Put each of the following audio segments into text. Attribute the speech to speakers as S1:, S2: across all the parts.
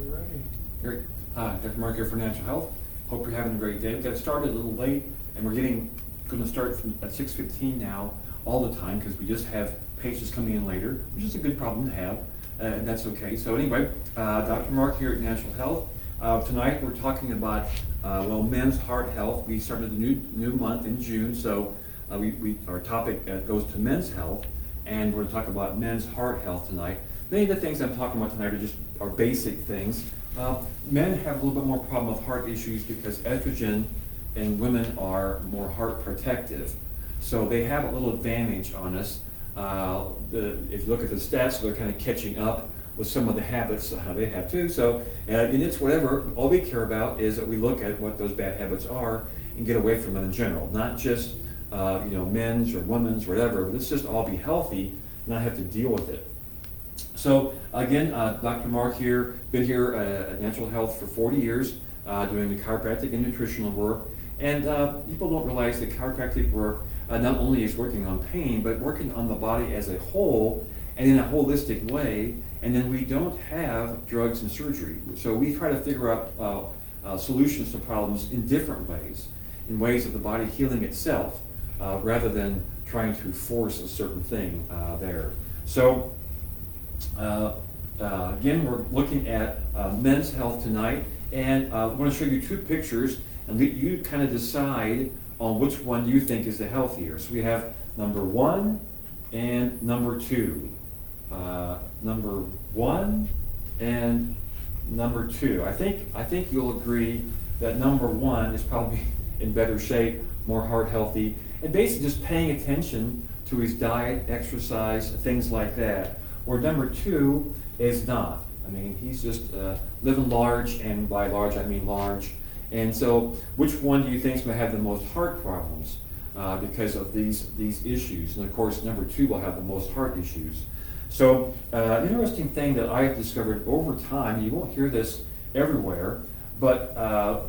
S1: We're ready.
S2: Great. Dr. Mark here for Natural Health. Hope you're having a great day. We got started a little late, and we're going to start at 6:15 now all the time because we just have patients coming in later, which is a good problem to have, and that's okay. So anyway, Dr. Mark here at Natural Health. Tonight we're talking about men's heart health. We started a new month in June, so our topic goes to men's health, and we're going to talk about men's heart health tonight. Many of the things I'm talking about tonight are basic things. Men have a little bit more problem with heart issues because estrogen in women are more heart protective. So they have a little advantage on us. If you look at the stats, they're kind of catching up with some of the habits they have too. So and it's whatever, all we care about is that we look at what those bad habits are and get away from them in general. Not just men's or women's or whatever, but let's just all be healthy and not have to deal with it. So again, Dr. Mark here, been here at Natural Health for 40 years, doing the chiropractic and nutritional work. And people don't realize that chiropractic work not only is working on pain, but working on the body as a whole and in a holistic way. And then we don't have drugs and surgery. So we try to figure out solutions to problems in different ways, in ways of the body healing itself, rather than trying to force a certain thing there. So again, we're looking at men's health tonight, and I want to show you two pictures, and you kind of decide on which one you think is the healthier. So we have number 1 and number 2. Number 1 and number 2. I think you'll agree that number 1 is probably in better shape, more heart healthy, and basically just paying attention to his diet, exercise, things like that. Where number 2 is not. I mean, he's just living large, and by large I mean large. And so, which one do you think is going to have the most heart problems because of these issues? And of course, number 2 will have the most heart issues. So, an interesting thing that I've discovered over time, you won't hear this everywhere, but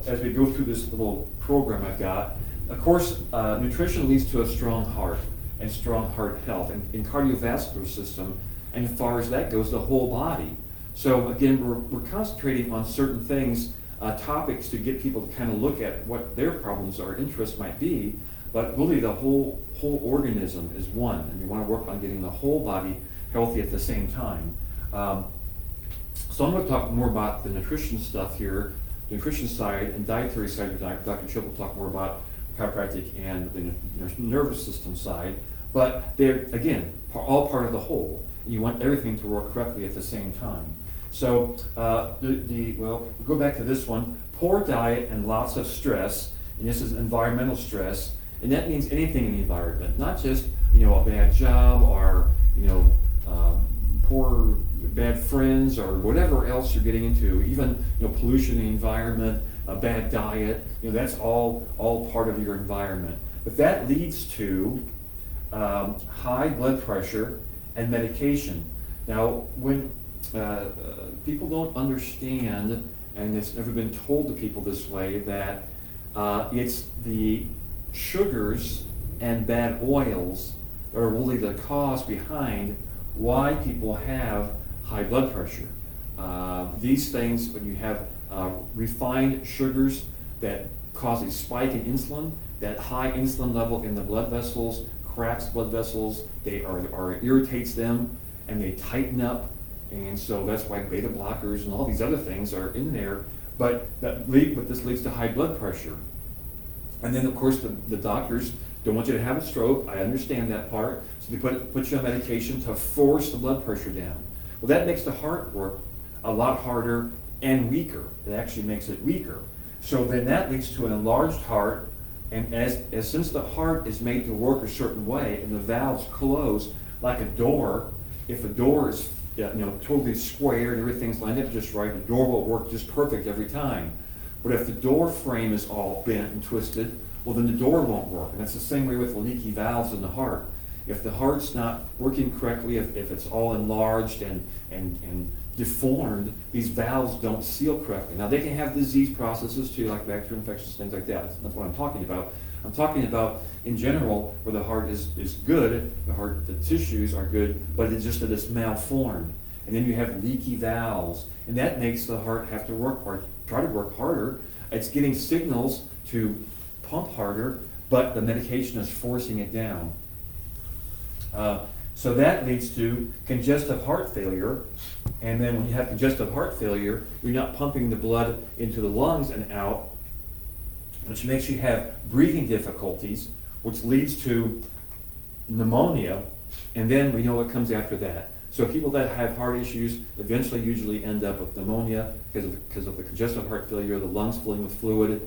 S2: as we go through this little program I've got, of course, nutrition leads to a strong heart and strong heart health, and in cardiovascular system. And as far as that goes, the whole body. So again, we're concentrating on certain things, topics to get people to kind of look at what their problems or interests might be. But really, the whole organism is one, and we want to work on getting the whole body healthy at the same time. So I'm going to talk more about the nutrition stuff here, the nutrition side and dietary side. Dr. Chip will talk more about chiropractic and the nervous system side. But they're, again, all part of the whole. You want everything to work correctly at the same time. So, we'll go back to this one. Poor diet and lots of stress, and this is environmental stress, and that means anything in the environment, not just a bad job or poor bad friends or whatever else you're getting into. Even pollution in the environment, a bad diet. That's all part of your environment. But that leads to high blood pressure and medication. Now, when people don't understand, and it's never been told to people this way, that it's the sugars and bad oils that are really the cause behind why people have high blood pressure. These things, when you have refined sugars that cause a spike in insulin, that high insulin level in the blood vessels cracks blood vessels, they are irritates them, and they tighten up, and so that's why beta blockers and all these other things are in there. But this leads to high blood pressure, and then of course the doctors don't want you to have a stroke. I understand that part, so they put you on medication to force the blood pressure down. Well, that makes the heart work a lot harder and weaker. It actually makes it weaker. So then that leads to an enlarged heart. And since the heart is made to work a certain way, and the valves close like a door, if a door is totally square and everything's lined up just right, the door will work just perfect every time. But if the door frame is all bent and twisted, well, then the door won't work. And that's the same way with the leaky valves in the heart. If the heart's not working correctly, if it's all enlarged and deformed, these valves don't seal correctly. Now, they can have disease processes too, like bacterial infections, things like that. That's what I'm talking about. I'm talking about, in general, where the heart is good, the tissues are good, but it's just that it's malformed. and then you have leaky valves, and that makes the heart have to try to work harder. It's getting signals to pump harder, but the medication is forcing it down. So that leads to congestive heart failure, and then when you have congestive heart failure, you're not pumping the blood into the lungs and out, which makes you have breathing difficulties, which leads to pneumonia, and then we know what comes after that. So people that have heart issues eventually usually end up with pneumonia because of the congestive heart failure, the lungs filling with fluid,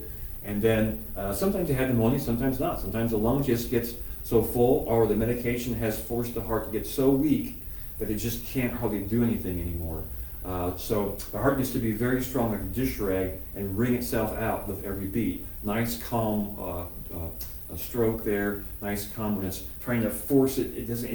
S2: and then sometimes they have pneumonia, sometimes not. Sometimes the lung just gets so full, or the medication has forced the heart to get so weak that it just can't hardly do anything anymore. So the heart needs to be very strong like a dish rag and wring itself out with every beat. Nice calm stroke there, nice calm when it's trying to force it. It doesn't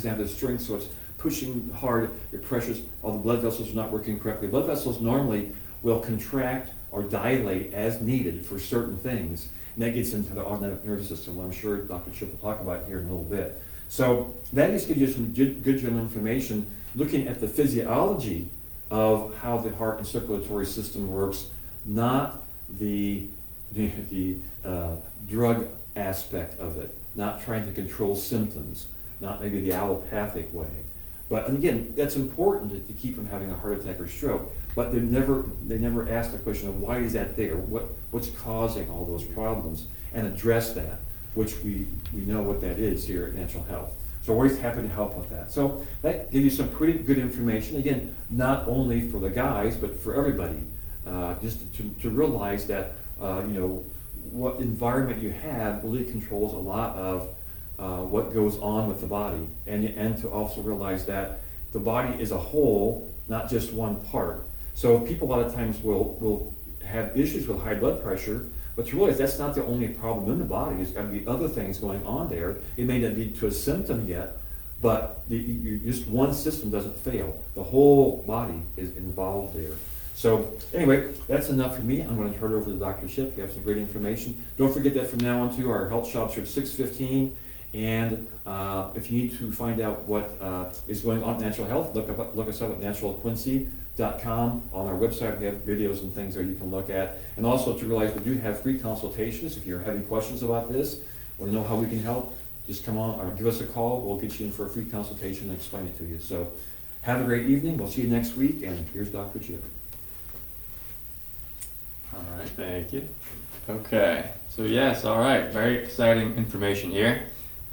S2: have the strength, so it's pushing hard. Your pressures, all the blood vessels are not working correctly. Blood vessels normally will contract or dilate as needed for certain things. And that gets into the autonomic nervous system, what I'm sure Dr. Chip will talk about here in a little bit. So that just gives you some good general information looking at the physiology of how the heart and circulatory system works, not the drug aspect of it, not trying to control symptoms, not maybe the allopathic way. But and again, that's important to keep from having a heart attack or stroke. But they never ask the question of why is that there? What's causing all those problems? And address that, which we know what that is here at Natural Health. So we're always happy to help with that. So that gives you some pretty good information. Again, not only for the guys, but for everybody. Just to realize that what environment you have really controls a lot of what goes on with the body, and to also realize that the body is a whole, not just one part. So people a lot of times will have issues with high blood pressure, but to realize that's not the only problem in the body. There's got to be other things going on there. It may not be to a symptom yet, but just one system doesn't fail. The whole body is involved there. So anyway, that's enough for me. I'm going to turn it over to Dr. Chip. You have some great information. Don't forget that from now on too, our health shops are at 6:15. And if you need to find out what is going on at Natural Health, look us up at naturalquincy.com. On our website, we have videos and things there you can look at. And also to realize we do have free consultations. If you're having questions about this, or know how we can help, just come on or give us a call. We'll get you in for a free consultation and explain it to you. So have a great evening. We'll see you next week. And here's Dr. Chip.
S1: All right, thank you. Okay, so yes, all right, very exciting information here.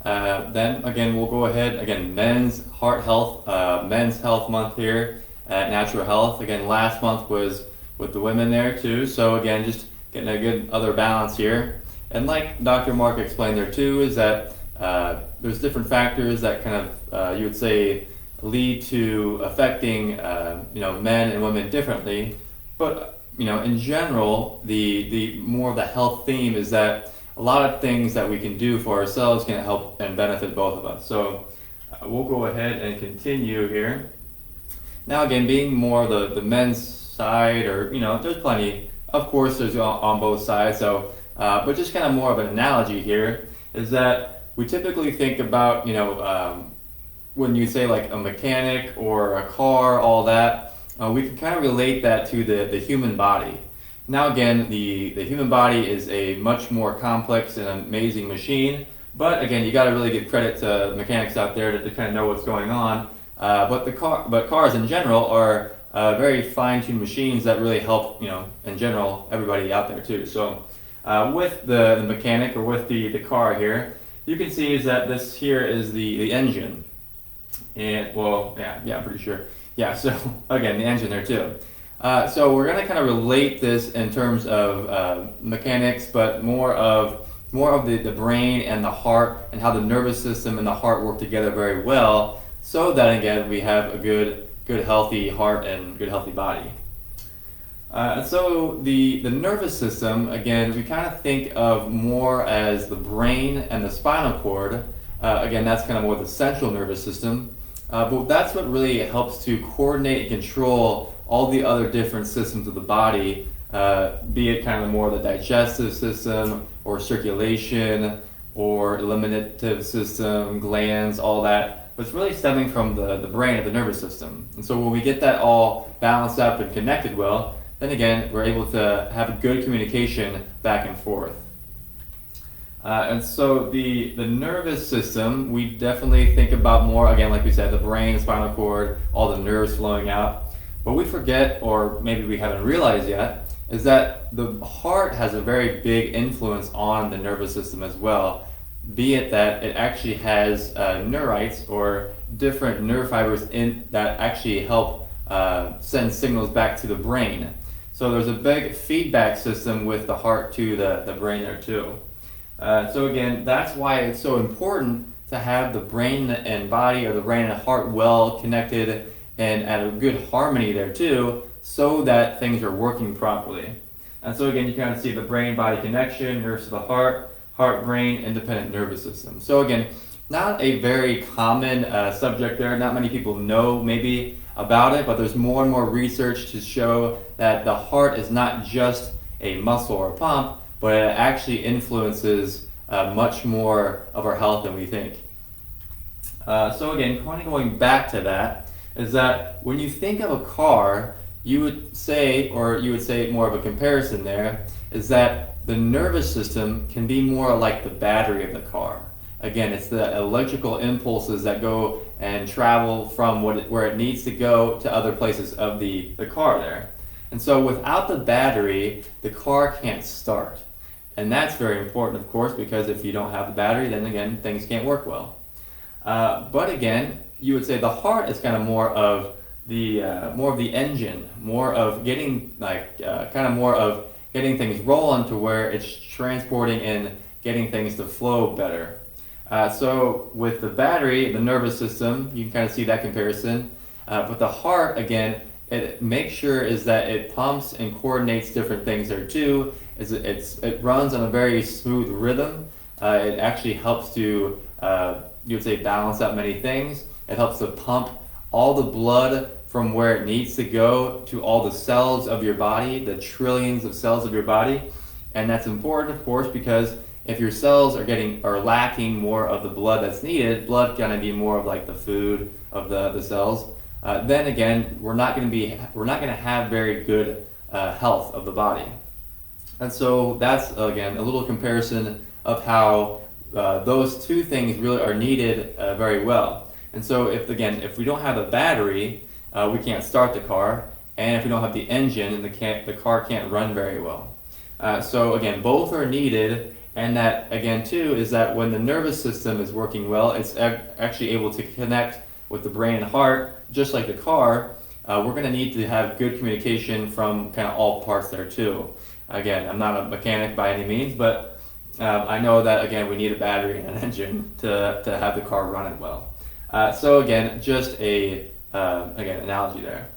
S1: Then again, we'll go ahead, again, Men's Heart Health, Men's Health Month here at Natural Health. Again, last month was with the women there too, so again, just getting a good other balance here. And like Dr. Mark explained there too, is that there's different factors that kind of, you would say, lead to affecting, men and women differently. But, in general, the more of the health theme is that a lot of things that we can do for ourselves can help and benefit both of us. So we'll go ahead and continue here. Now again, being more the men's side, or there's plenty, of course there's on both sides, so but just kind of more of an analogy here is that we typically think about when you say like a mechanic or a car, all that, we can kind of relate that to the human body. Now again, the human body is a much more complex and amazing machine, but again, you got to really give credit to mechanics out there to kind of know what's going on. But cars in general are very fine-tuned machines that really help, in general, everybody out there too. So with the mechanic, or with the car here, you can see is that this here is the engine. And well, yeah, I'm pretty sure. Yeah, so again, the engine there too. So we're going to kind of relate this in terms of mechanics, but more of the brain and the heart, and how the nervous system and the heart work together very well, so that again we have a good healthy heart and good healthy body. So the nervous system, again, we kind of think of more as the brain and the spinal cord. Again, that's kind of more the central nervous system. But that's what really helps to coordinate and control all the other different systems of the body, be it kind of more the digestive system, or circulation, or eliminative system, glands, all that. but it's really stemming from the brain or the nervous system. And so when we get that all balanced up and connected well, then again, we're able to have a good communication back and forth. And so the nervous system, we definitely think about more, again, like we said, the brain, spinal cord, all the nerves flowing out. But we forget, or maybe we haven't realized yet, is that the heart has a very big influence on the nervous system as well, be it that it actually has neurites or different nerve fibers that actually help send signals back to the brain. So there's a big feedback system with the heart to the brain there too. So again, that's why it's so important to have the brain and body, or the brain and heart, well connected and at a good harmony there too, so that things are working properly. And so again, you kind of see the brain-body connection, nerves to the heart, heart-brain, independent nervous system. So again, not a very common subject there. Not many people know maybe about it, but there's more and more research to show that the heart is not just a muscle or a pump, but it actually influences much more of our health than we think. So again, kind of going back to that, is that when you think of a car, you would say more of a comparison there, is that the nervous system can be more like the battery of the car. Again, it's the electrical impulses that go and travel from where it needs to go to other places of the car there. And so without the battery, the car can't start. And that's very important, of course, because if you don't have the battery, then again, things can't work well. But again, you would say the heart is kind of more of the engine, more of getting getting things rolling to where it's transporting and getting things to flow better. So with the battery, the nervous system, you can kind of see that comparison. But the heart, again, it makes sure is that it pumps and coordinates different things there too. It runs on a very smooth rhythm. It actually helps to, you would say, balance out many things. It helps to pump all the blood from where it needs to go to all the cells of your body, the trillions of cells of your body. And that's important, of course, because if your cells are lacking more of the blood that's needed, blood gonna be more of like the food of the cells. Then again, we're not gonna have very good health of the body. And so that's again a little comparison of how those two things really are needed very well. And so if we don't have a battery, we can't start the car, and if we don't have the engine, then the car can't run very well. So again, both are needed. And that, again, too, is that when the nervous system is working well, it's actually able to connect with the brain and heart, just like the car. We're going to need to have good communication from kind of all parts there, too. Again, I'm not a mechanic by any means, but I know that, again, we need a battery and an engine to have the car running well. So, again, just a analogy there.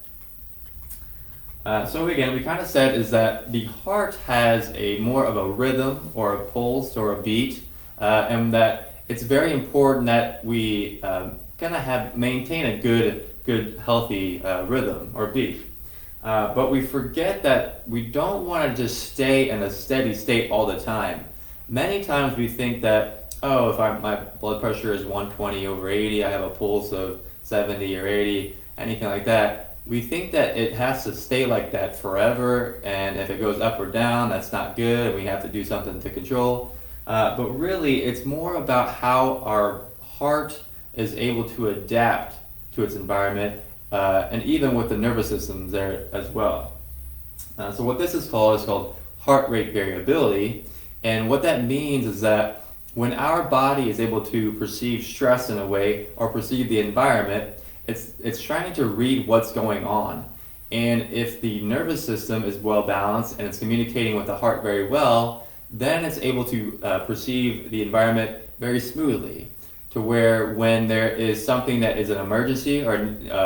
S1: So again, we kind of said is that the heart has more of a rhythm or a pulse or a beat, and that it's very important that we kind of maintain a good healthy rhythm or beat. But we forget that we don't want to just stay in a steady state all the time. Many times we think that, if my blood pressure is 120/80, I have a pulse of 70 or 80, anything like that. We think that it has to stay like that forever, and if it goes up or down, that's not good, and we have to do something to control. But really, it's more about how our heart is able to adapt to its environment, and even with the nervous system there as well. So what this is called heart rate variability, and what that means is that when our body is able to perceive stress in a way, or perceive the environment, it's trying to read what's going on. And if the nervous system is well balanced and it's communicating with the heart very well, then it's able to perceive the environment very smoothly, to where when there is something that is an emergency, or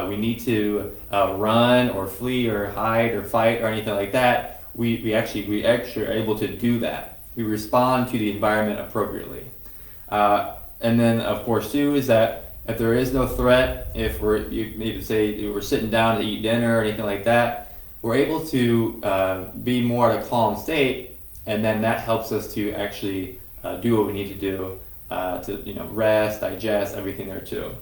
S1: we need to run or flee or hide or fight or anything like that, we actually are able to do that. We respond to the environment appropriately. And then of course too is that if there is no threat, if we're sitting down to eat dinner or anything like that, we're able to be more at a calm state, and then that helps us to actually do what we need to do to rest, digest, everything there too.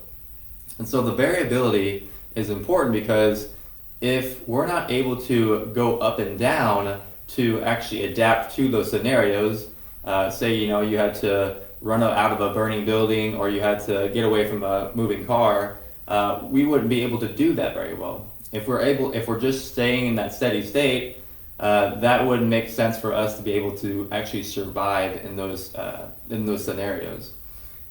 S1: And so the variability is important because if we're not able to go up and down to actually adapt to those scenarios, say you had to run out of a burning building or you had to get away from a moving car, we wouldn't be able to do that very well. If we're just staying in that steady state, that wouldn't make sense for us to be able to actually survive in those scenarios.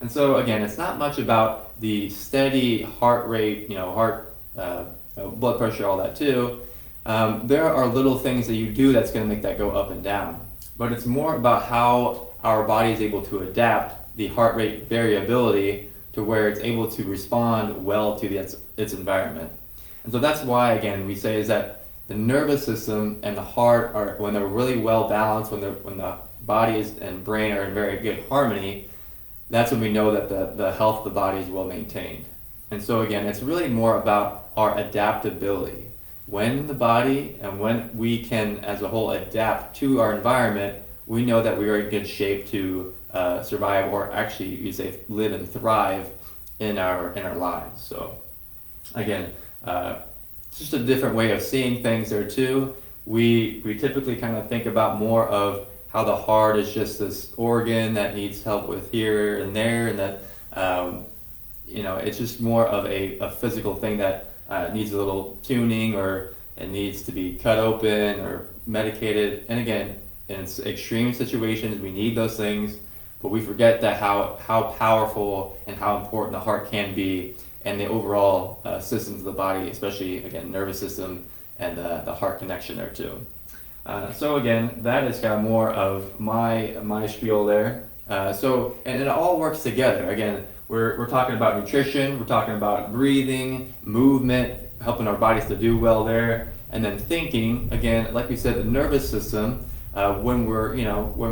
S1: And so again, it's not much about the steady heart rate, heart, blood pressure, all that too. There are little things that you do that's going to make that go up and down. But it's more about how our body is able to adapt the heart rate variability to where it's able to respond well to its environment. And so that's why, again, we say is that the nervous system and the heart are, when they're really well balanced, when the body and brain are in very good harmony, that's when we know that the health of the body is well maintained. And so again, it's really more about our adaptability. When the body and when we can, as a whole, adapt to our environment, we know that we are in good shape to survive, or actually, you say, live and thrive in our lives. So again, it's just a different way of seeing things there too. We typically kind of think about more of how the heart is just this organ that needs help with here and there, and that it's just more of a physical thing that needs a little tuning, or it needs to be cut open or medicated. And again, in extreme situations, we need those things, but we forget that how powerful and how important the heart can be, and the overall systems of the body, especially again nervous system and the heart connection there too. So again, that is kind of more of my spiel there. And it all works together. Again, we're talking about nutrition, we're talking about breathing, movement, helping our bodies to do well there, and then thinking. Again, like we said, the nervous system. When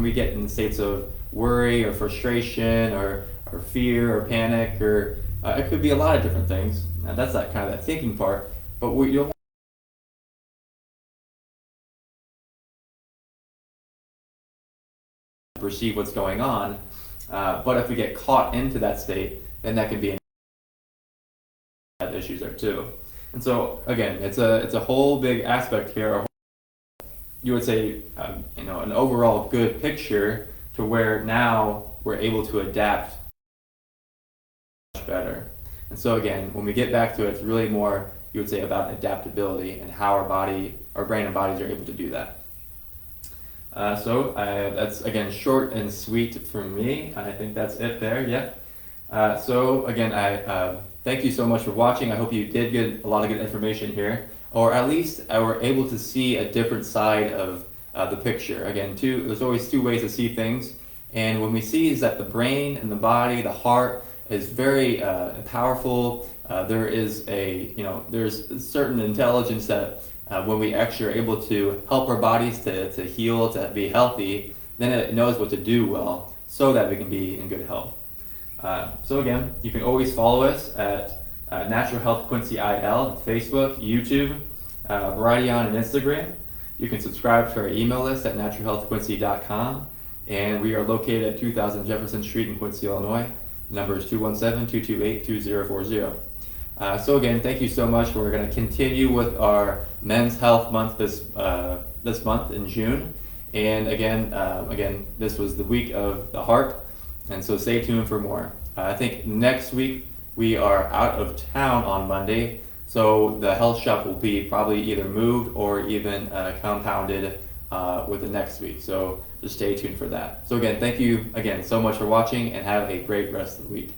S1: we get in states of worry or frustration or fear or panic, or it could be a lot of different things. And that's that kind of that thinking part. But you'll perceive what's going on. But if we get caught into that state, then that can be issues there too. And so again, it's a whole big aspect here. You would say, an overall good picture to where now we're able to adapt much better. And so again, when we get back to it, it's really more, you would say, about adaptability and how our brain and bodies are able to do that. So that's, again, short and sweet from me. I think that's it there, yeah. So again, I thank you so much for watching. I hope you did get a lot of good information here, or at least were able to see a different side of the picture. Again, there's always two ways to see things, and when we see is that the brain and the body, the heart, is very powerful. There is there's certain intelligence that when we actually are able to help our bodies to heal, to be healthy, then it knows what to do well so that we can be in good health. So again, you can always follow us at Natural Health Quincy IL, Facebook, YouTube, Brighteon, and Instagram. You can subscribe to our email list at naturalhealthquincy.com, and we are located at 2000 Jefferson Street in Quincy, Illinois. The number is 217-228-2040. So again, thank you so much. We're going to continue with our Men's Health Month this month in June, and again, this was the week of the heart, and so stay tuned for more. I think next week we are out of town on Monday, so the health shop will be probably either moved or even compounded with the next week. So just stay tuned for that. So again, thank you again so much for watching, and have a great rest of the week.